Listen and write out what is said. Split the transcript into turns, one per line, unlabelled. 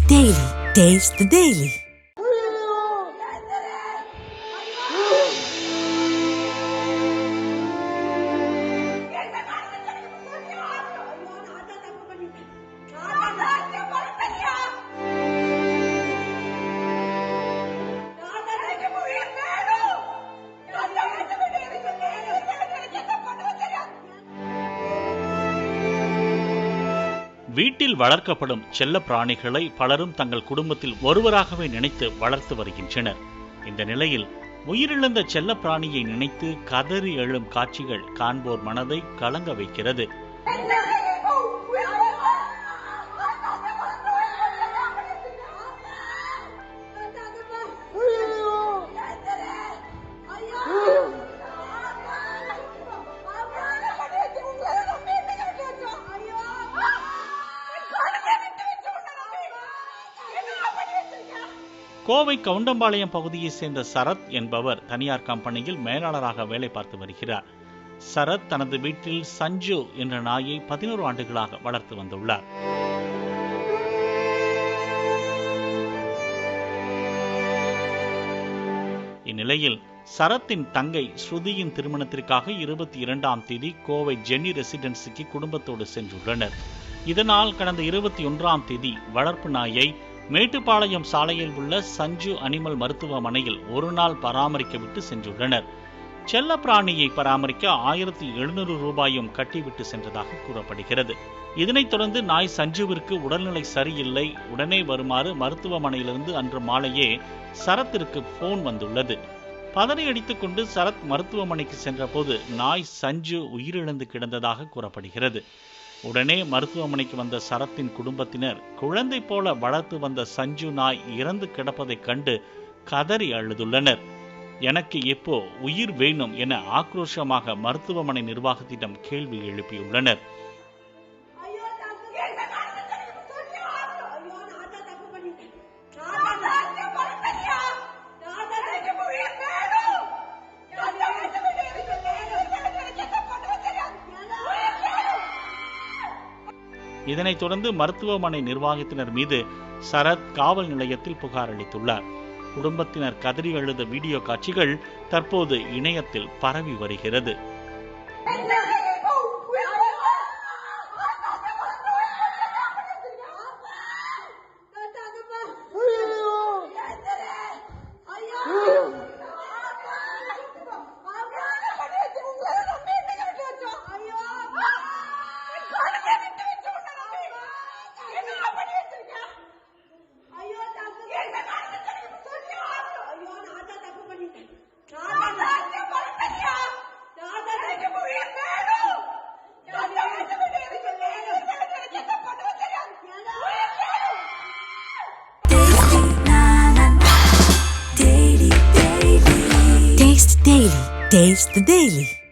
Daily. Taste the Daily.
வீட்டில் வளர்க்கப்படும் செல்ல பிராணிகளை பலரும் தங்கள் குடும்பத்தில் ஒருவராகவே நினைத்து வளர்த்து வருகின்றனர். இந்த நிலையில் உயிரிழந்த செல்ல பிராணியை நினைத்து கதறி எழும் காட்சிகள் காண்போர் மனதை கலங்க வைக்கிறது. கோவை கவுண்டம்பாளையம் பகுதியை சேர்ந்த சரத் என்பவர் தனியார் கம்பெனியில் மேலாளராக வேலை பார்த்து வருகிறார். சரத் தனது வீட்டில் சஞ்சு என்ற நாயை 11 ஆண்டுகளாக வளர்த்து வந்துள்ளார். இந்நிலையில் சரத்தின் தங்கை ஸ்ருதியின் திருமணத்திற்காக 22ஆம் தேதி கோவை ஜென்னி ரெசிடென்சிக்கு குடும்பத்தோடு சென்றுள்ளனர். இதனால் கடந்த 21ஆம் தேதி வளர்ப்பு நாயை மேட்டுப்பாளையம் சாலையில் உள்ள சஞ்சு அனிமல் மருத்துவமனையில் ஒரு நாள் பராமரிக்க விட்டு சென்றுள்ளனர். செல்ல பிராணியை பராமரிக்க 1700 ரூபாயும் கட்டிவிட்டு சென்றதாக கூறப்படுகிறது. இதனைத் தொடர்ந்து நாய் சஞ்சுவிற்கு உடல்நிலை சரியில்லை, உடனே வருமாறு மருத்துவமனையிலிருந்து அன்று மாலையே சரத்திற்கு போன் வந்துள்ளது. பதறி அடித்துக் கொண்டு சரத் மருத்துவமனைக்கு சென்றபோது நாய் சஞ்சு உயிரிழந்து கிடந்ததாக கூறப்படுகிறது. உடனே மருத்துவமனைக்கு வந்த சரத்தின் குடும்பத்தினர் குழந்தை போல வளர்த்து வந்த சஞ்சு நாய் இறந்து கிடப்பதைக் கண்டு கதறி அழுதுள்ளனர். எனக்கு எப்போ உயிர் வேணும் என ஆக்ரோஷமாக மருத்துவமனை நிர்வாகத்திடம் கேள்வி எழுப்பியுள்ளனர். இதனைத் தொடர்ந்து மருத்துவமனை நிர்வாகத்தினர் மீது சரத் காவல் நிலையத்தில் புகார் அளித்துள்ளார். குடும்பத்தினர் கதறி அழுத வீடியோ காட்சிகள் தற்போது இணையத்தில் பரவி வருகிறது.
Taste the Daily.